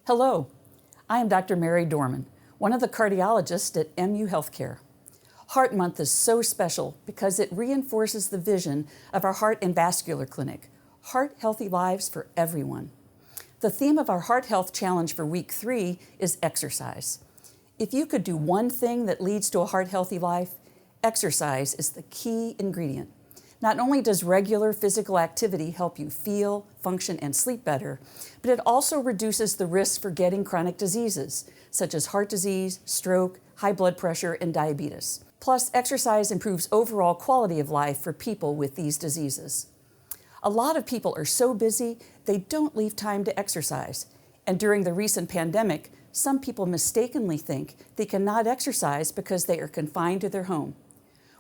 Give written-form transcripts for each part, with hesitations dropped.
Hello, I am Dr. Mary Dohrmann, one of the cardiologists at MU Healthcare. Heart Month is so special because it reinforces the vision of our Heart and Vascular Clinic, Heart Healthy Lives for Everyone. The theme of our Heart Health Challenge for Week 3 is exercise. If you could do one thing that leads to a heart healthy life, exercise is the key ingredient. Not only does regular physical activity help you feel, function, and sleep better, but it also reduces the risk for getting chronic diseases, such as heart disease, stroke, high blood pressure, and diabetes. Plus, exercise improves overall quality of life for people with these diseases. A lot of people are so busy, they don't leave time to exercise. And during the recent pandemic, some people mistakenly think they cannot exercise because they are confined to their home.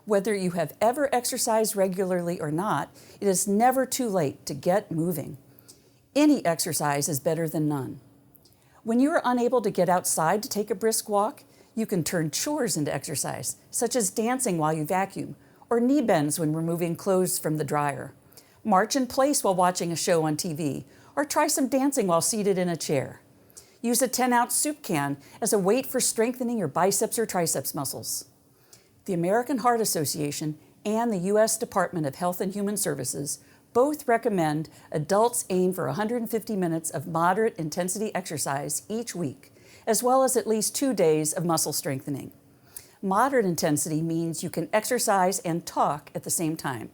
Whether you have ever exercised regularly or not, it is never too late to get moving. Any exercise is better than none. When you are unable to get outside to take a brisk walk, you can turn chores into exercise, such as dancing while you vacuum, or knee bends when removing clothes from the dryer. March in place while watching a show on TV, or try some dancing while seated in a chair. Use a 10-ounce soup can as a weight for strengthening your biceps or triceps muscles. The American Heart Association and the U.S. Department of Health and Human Services both recommend adults aim for 150 minutes of moderate intensity exercise each week, as well as at least 2 days of muscle strengthening. Moderate intensity means you can exercise and talk at the same time.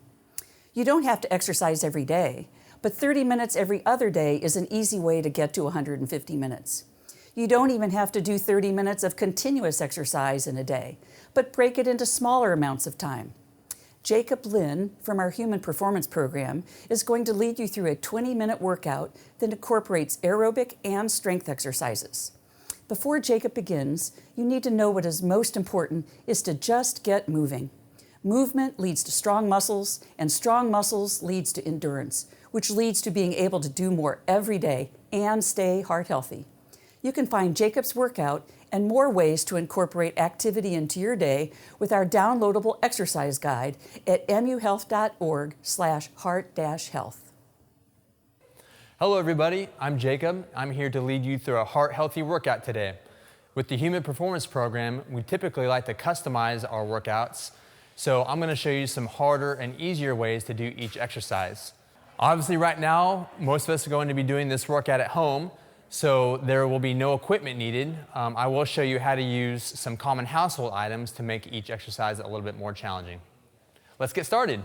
You don't have to exercise every day, but 30 minutes every other day is an easy way to get to 150 minutes. You don't even have to do 30 minutes of continuous exercise in a day, but break it into smaller amounts of time. Jacob Linn from our Human Performance Program is going to lead you through a 20-minute workout that incorporates aerobic and strength exercises. Before Jacob begins, you need to know what is most important is to just get moving. Movement leads to strong muscles, and strong muscles leads to endurance, which leads to being able to do more every day and stay heart healthy. You can find Jacob's workout and more ways to incorporate activity into your day with our downloadable exercise guide at muhealth.org/heart-health. Hello everybody, I'm Jacob. I'm here to lead you through a heart healthy workout today. With the Human Performance Program, we typically like to customize our workouts, so I'm going to show you some harder and easier ways to do each exercise. Obviously right now, most of us are going to be doing this workout at home, so there will be no equipment needed. I will show you how to use some common household items to make each exercise a little bit more challenging. Let's get started.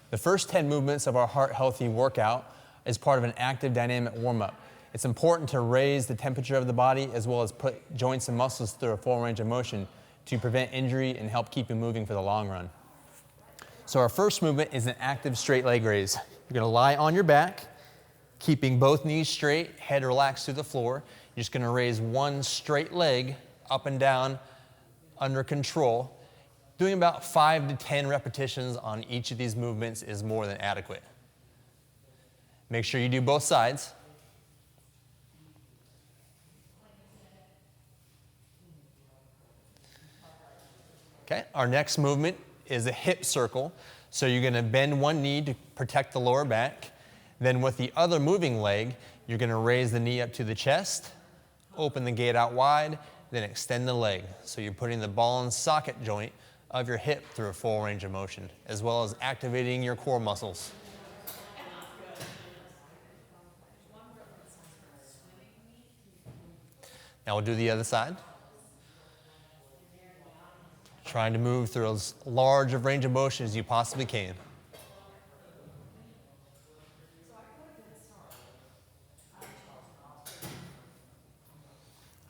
The first 10 movements of our heart healthy workout is part of an active dynamic warm-up. It's important to raise the temperature of the body as well as put joints and muscles through a full range of motion to prevent injury and help keep you moving for the long run. So our first movement is an active straight leg raise. You're going to lie on your back, keeping both knees straight, head relaxed to the floor. You're just going to raise one straight leg up and down under control. Doing about 5 to 10 repetitions on each of these movements is more than adequate. Make sure you do both sides. Okay, our next movement is a hip circle. So you're going to bend one knee to protect the lower back. Then with the other moving leg, you're going to raise the knee up to the chest, open the gate out wide, then extend the leg. So you're putting the ball and socket joint of your hip through a full range of motion, as well as activating your core muscles. Now we'll do the other side. Trying to move through as large a range of motion as you possibly can.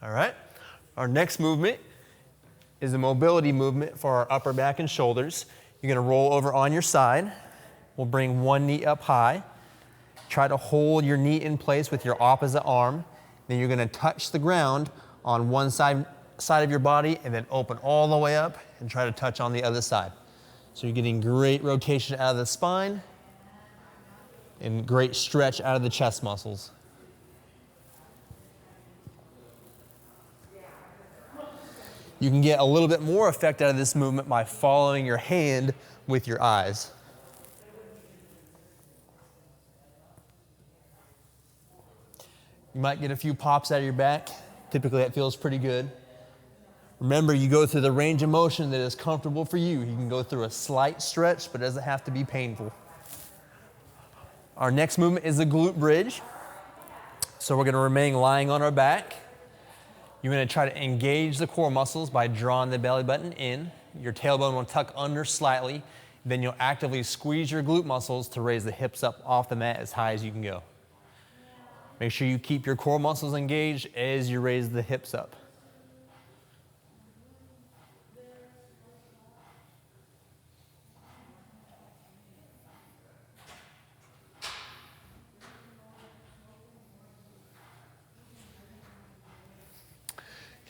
All right, our next movement is a mobility movement for our upper back and shoulders. You're going to roll over on your side. We'll bring one knee up high. Try to hold your knee in place with your opposite arm. Then you're going to touch the ground on one side of your body and then open all the way up and try to touch on the other side. So you're getting great rotation out of the spine and great stretch out of the chest muscles. You can get a little bit more effect out of this movement by following your hand with your eyes. You might get a few pops out of your back. Typically that feels pretty good. Remember, you go through the range of motion that is comfortable for you. You can go through a slight stretch, but it doesn't have to be painful. Our next movement is the glute bridge. So we're gonna remain lying on our back. You're gonna try to engage the core muscles by drawing the belly button in. Your tailbone will tuck under slightly. Then you'll actively squeeze your glute muscles to raise the hips up off the mat as high as you can go. Make sure you keep your core muscles engaged as you raise the hips up.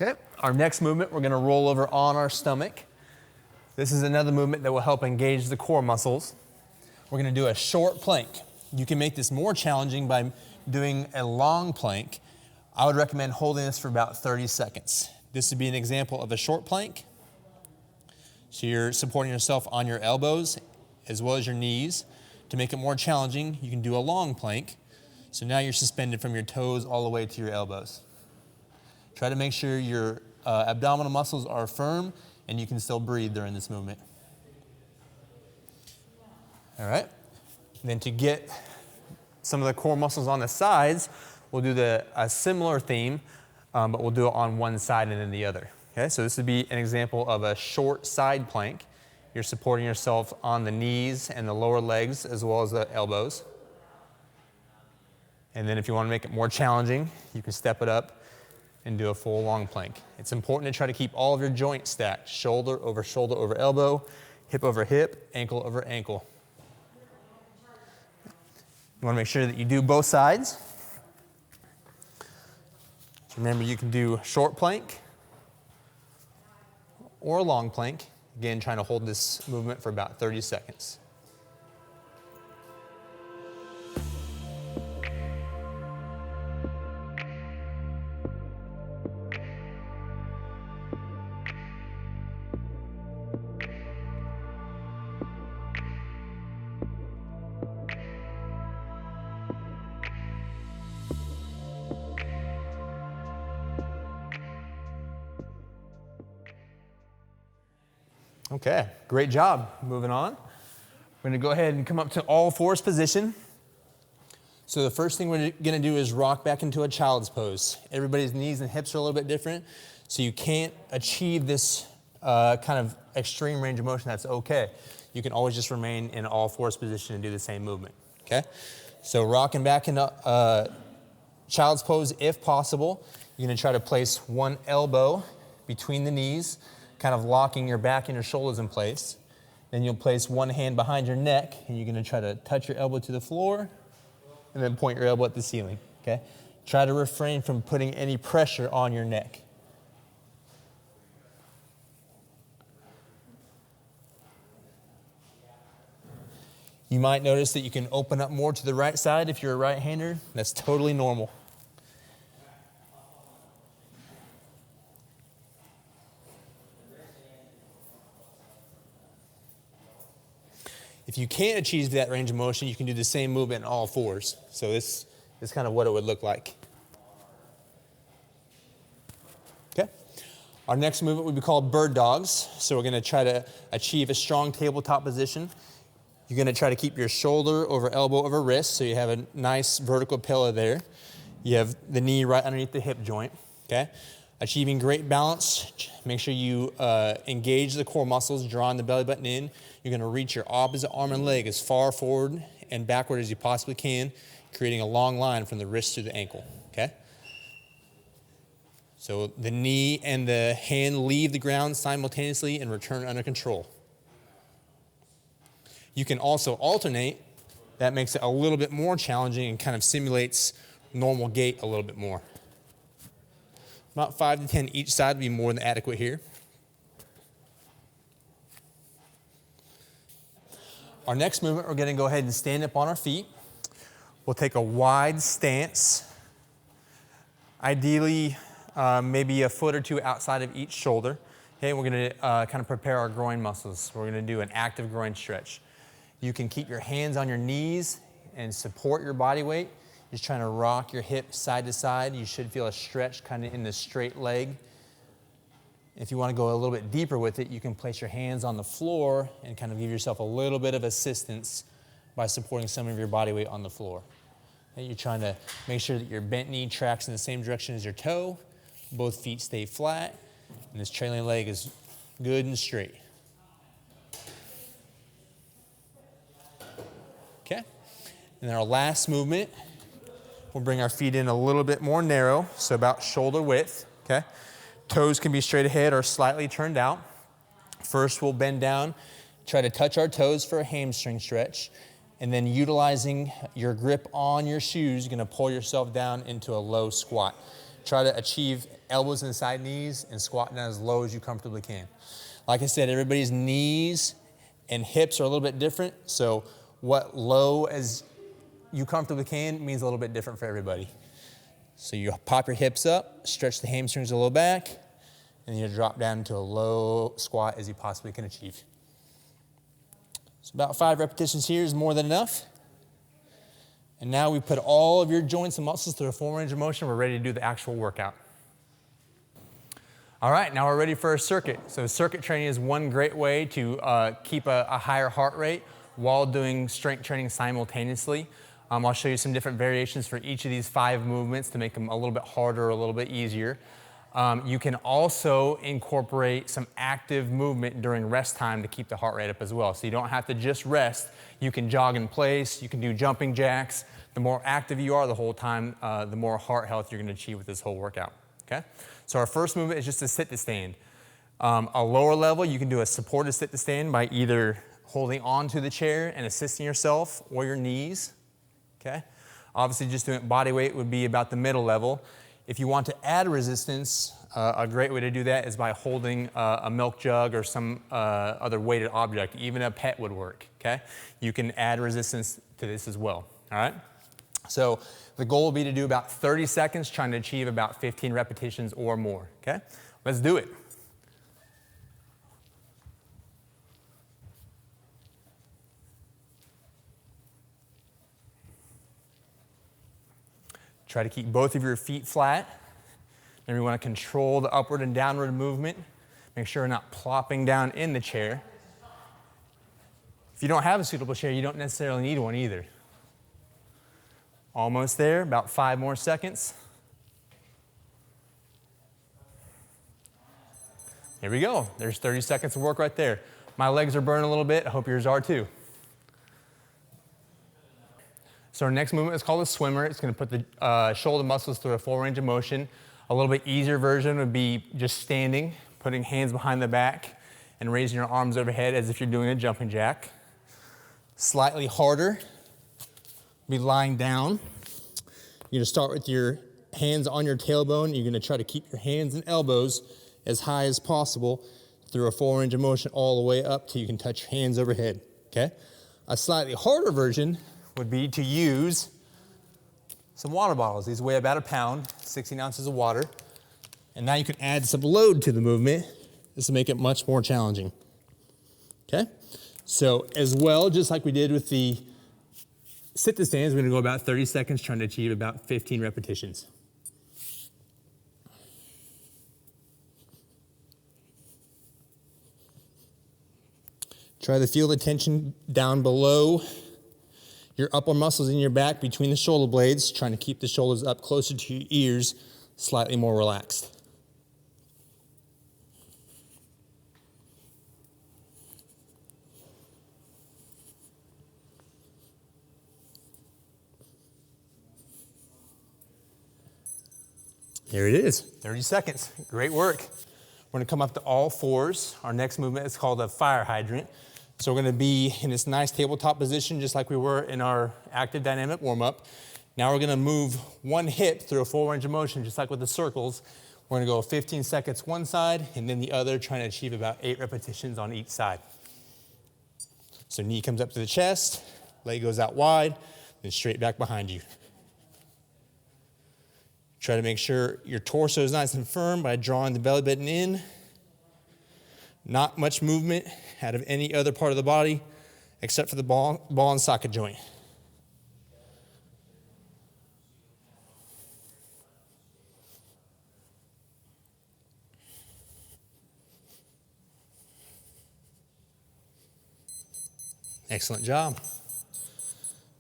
Okay, our next movement, we're gonna roll over on our stomach. This is another movement that will help engage the core muscles. We're gonna do a short plank. You can make this more challenging by doing a long plank. I would recommend holding this for about 30 seconds. This would be an example of a short plank. So you're supporting yourself on your elbows as well as your knees. To make it more challenging, you can do a long plank. So now you're suspended from your toes all the way to your elbows. Try to make sure your abdominal muscles are firm and you can still breathe during this movement. All right. And then to get some of the core muscles on the sides, we'll do a similar theme, but we'll do it on one side and then the other. Okay, so this would be an example of a short side plank. You're supporting yourself on the knees and the lower legs as well as the elbows. And then if you want to make it more challenging, you can step it up and do a full long plank. It's important to try to keep all of your joints stacked, shoulder over elbow, hip over hip, ankle over ankle. You want to make sure that you do both sides. So remember, you can do a short plank or a long plank. Again, trying to hold this movement for about 30 seconds. Okay, great job. Moving on. We're gonna go ahead and come up to all fours position. So the first thing we're gonna do is rock back into a child's pose. Everybody's knees and hips are a little bit different, so you can't achieve this kind of extreme range of motion. That's okay. You can always just remain in all fours position and do the same movement, okay? So rocking back into child's pose if possible. You're gonna try to place one elbow between the knees, kind of locking your back and your shoulders in place. Then you'll place one hand behind your neck, and you're gonna try to touch your elbow to the floor, and then point your elbow at the ceiling, okay? Try to refrain from putting any pressure on your neck. You might notice that you can open up more to the right side if you're a right-hander. That's totally normal. If you can't achieve that range of motion, you can do the same movement in all fours. So this is kind of what it would look like. Okay. Our next movement would be called bird dogs. So we're going to try to achieve a strong tabletop position. You're going to try to keep your shoulder over elbow over wrist, so you have a nice vertical pillow there. You have the knee right underneath the hip joint. Okay. Achieving great balance, make sure you engage the core muscles, drawing the belly button in. You're gonna reach your opposite arm and leg as far forward and backward as you possibly can, creating a long line from the wrist to the ankle, okay? So the knee and the hand leave the ground simultaneously and return under control. You can also alternate. That makes it a little bit more challenging and kind of simulates normal gait a little bit more. About 5 to 10 each side would be more than adequate here. Our next movement, we're going to go ahead and stand up on our feet. We'll take a wide stance, ideally maybe a foot or two outside of each shoulder. Okay, we're going to kind of prepare our groin muscles. We're going to do an active groin stretch. You can keep your hands on your knees and support your body weight. Just trying to rock your hip side to side. You should feel a stretch kind of in the straight leg. If you want to go a little bit deeper with it, you can place your hands on the floor and kind of give yourself a little bit of assistance by supporting some of your body weight on the floor. And you're trying to make sure that your bent knee tracks in the same direction as your toe. Both feet stay flat, and this trailing leg is good and straight. Okay, and then our last movement, we'll bring our feet in a little bit more narrow, so about shoulder width, okay? Toes can be straight ahead or slightly turned out. First, we'll bend down, try to touch our toes for a hamstring stretch, and then utilizing your grip on your shoes, you're gonna pull yourself down into a low squat. Try to achieve elbows inside knees and squat down as low as you comfortably can. Like I said, everybody's knees and hips are a little bit different, so what low as you comfortably can means a little bit different for everybody. So you pop your hips up, stretch the hamstrings a little back, and then you drop down into a low squat as you possibly can achieve. So about 5 repetitions here is more than enough. And now we put all of your joints and muscles through a full range of motion. We're ready to do the actual workout. All right, now we're ready for a circuit. So circuit training is one great way to keep a higher heart rate while doing strength training simultaneously. I'll show you some different variations for each of these 5 movements to make them a little bit harder, a little bit easier. You can also incorporate some active movement during rest time to keep the heart rate up as well. So you don't have to just rest. You can jog in place, you can do jumping jacks. The more active you are the whole time, the more heart health you're gonna achieve with this whole workout, okay? So our first movement is just a sit to stand. A lower level, you can do a supported sit to stand by either holding onto the chair and assisting yourself or your knees, okay? Obviously just doing body weight would be about the middle level. If you want to add resistance, a great way to do that is by holding a milk jug or some other weighted object. Even a pet would work, okay? You can add resistance to this as well, all right? So the goal will be to do about 30 seconds, trying to achieve about 15 repetitions or more, okay? Let's do it. Try to keep both of your feet flat. Then we want to control the upward and downward movement. Make sure you're not plopping down in the chair. If you don't have a suitable chair, you don't necessarily need one either. Almost there, about 5 more seconds. Here we go. There's 30 seconds of work right there. My legs are burning a little bit. I hope yours are too. So our next movement is called a swimmer. It's going to put the shoulder muscles through a full range of motion. A little bit easier version would be just standing, putting hands behind the back, and raising your arms overhead as if you're doing a jumping jack. Slightly harder, be lying down. You're going to start with your hands on your tailbone. You're going to try to keep your hands and elbows as high as possible through a full range of motion all the way up till you can touch your hands overhead, okay? A slightly harder version would be to use some water bottles. These weigh about a pound, 16 ounces of water. And now you can add some load to the movement. This will make it much more challenging. Okay? So as well, just like we did with the sit to stands, we're gonna go about 30 seconds trying to achieve about 15 repetitions. Try to feel the tension down below your upper muscles in your back between the shoulder blades, trying to keep the shoulders up closer to your ears, slightly more relaxed. Here it is, 30 seconds. Great work. We're gonna come up to all fours. Our next movement is called a fire hydrant. So we're gonna be in this nice tabletop position just like we were in our active dynamic warm-up. Now we're gonna move one hip through a full range of motion just like with the circles. We're gonna go 15 seconds one side and then the other, trying to achieve about 8 repetitions on each side. So knee comes up to the chest, leg goes out wide, then straight back behind you. Try to make sure your torso is nice and firm by drawing the belly button in. Not much movement out of any other part of the body except for the ball and socket joint. Excellent job.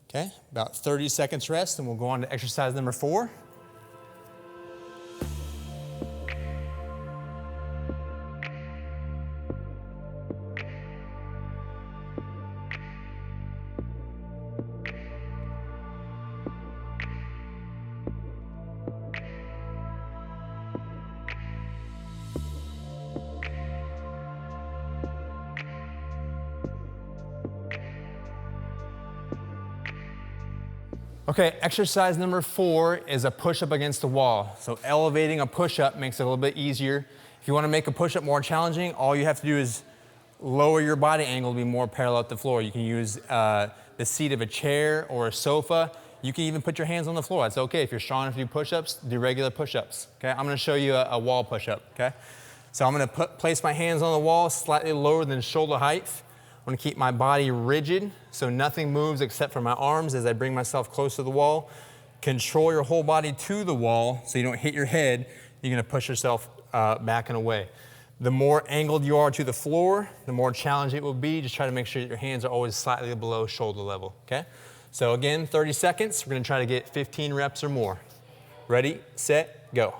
Okay, about 30 seconds rest, and we'll go on to exercise number 4. Okay, exercise number 4 is a push-up against the wall. So elevating a push-up makes it a little bit easier. If you want to make a push-up more challenging, all you have to do is lower your body angle to be more parallel to the floor. You can use the seat of a chair or a sofa. You can even put your hands on the floor. That's okay. If you're strong enough to do push-ups, do regular push-ups. Okay, I'm going to show you a wall push-up. Okay, so I'm going to place my hands on the wall slightly lower than shoulder height. I'm going to keep my body rigid so nothing moves except for my arms as I bring myself close to the wall. Control your whole body to the wall so you don't hit your head. You're going to push yourself back and away. The more angled you are to the floor, the more challenging it will be. Just try to make sure that your hands are always slightly below shoulder level. Okay? So again, 30 seconds. We're going to try to get 15 reps or more. Ready, set, go.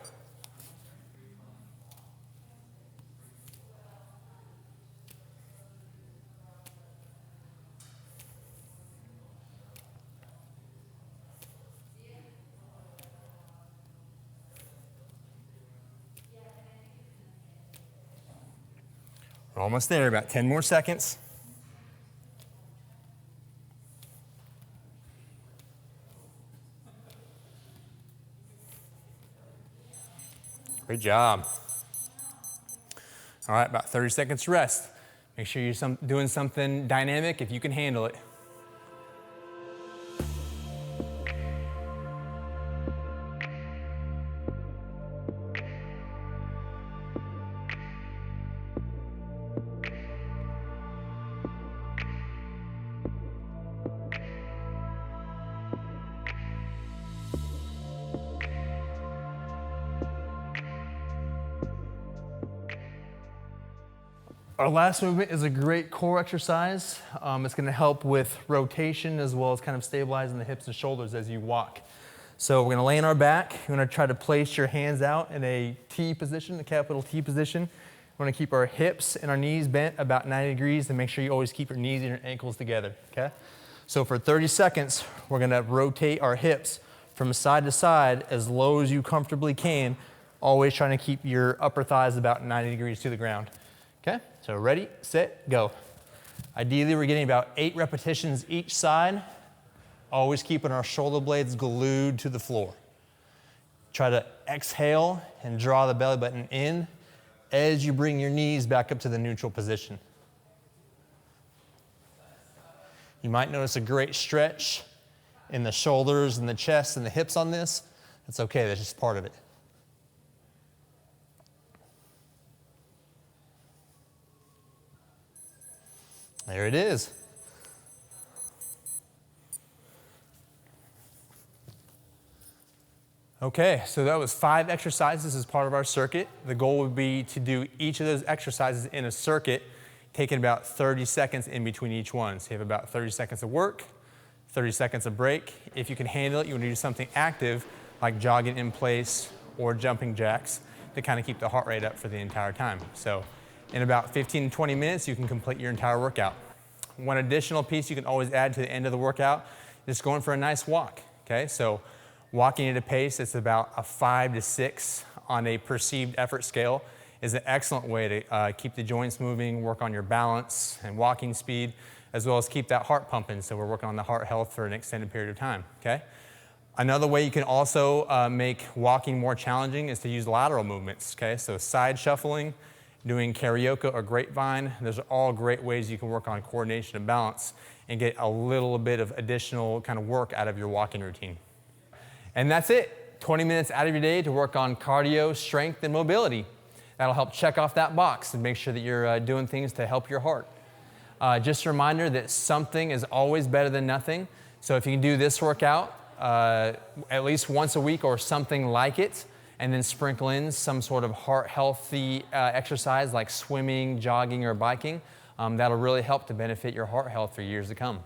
We're almost there, about 10 more seconds. Great job. All right, about 30 seconds rest. Make sure you're doing something dynamic if you can handle it. Our last movement is a great core exercise. It's going to help with rotation as well as kind of stabilizing the hips and shoulders as you walk. So we're going to lay on our back. You're going to try to place your hands out in a T position, a capital T position. We're going to keep our hips and our knees bent about 90 degrees and make sure you always keep your knees and your ankles together, okay? So for 30 seconds, we're going to rotate our hips from side to side as low as you comfortably can, always trying to keep your upper thighs about 90 degrees to the ground. Okay, so ready, set, go. Ideally, we're getting about 8 repetitions each side, always keeping our shoulder blades glued to the floor. Try to exhale and draw the belly button in as you bring your knees back up to the neutral position. You might notice a great stretch in the shoulders and the chest and the hips on this. That's okay, that's just part of it. There it is. Okay, so that was 5 exercises as part of our circuit. The goal would be to do each of those exercises in a circuit, taking about 30 seconds in between each one. So you have about 30 seconds of work, 30 seconds of break. If you can handle it, you want to do something active like jogging in place or jumping jacks to kind of keep the heart rate up for the entire time. So in about 15 to 20 minutes, you can complete your entire workout. One additional piece you can always add to the end of the workout is going for a nice walk, okay? So walking at a pace that's about a 5 to 6 on a perceived effort scale is an excellent way to keep the joints moving, work on your balance and walking speed, as well as keep that heart pumping. So we're working on the heart health for an extended period of time, okay? Another way you can also make walking more challenging is to use lateral movements, okay? So side shuffling, doing karaoke or grapevine. Those are all great ways you can work on coordination and balance and get a little bit of additional kind of work out of your walking routine. And that's it. 20 minutes out of your day to work on cardio, strength, and mobility. That'll help check off that box and make sure that you're doing things to help your heart. Just a reminder that something is always better than nothing. So if you can do this workout at least once a week or something like it, and then sprinkle in some sort of heart healthy exercise like swimming, jogging, or biking, that'll really help to benefit your heart health for years to come.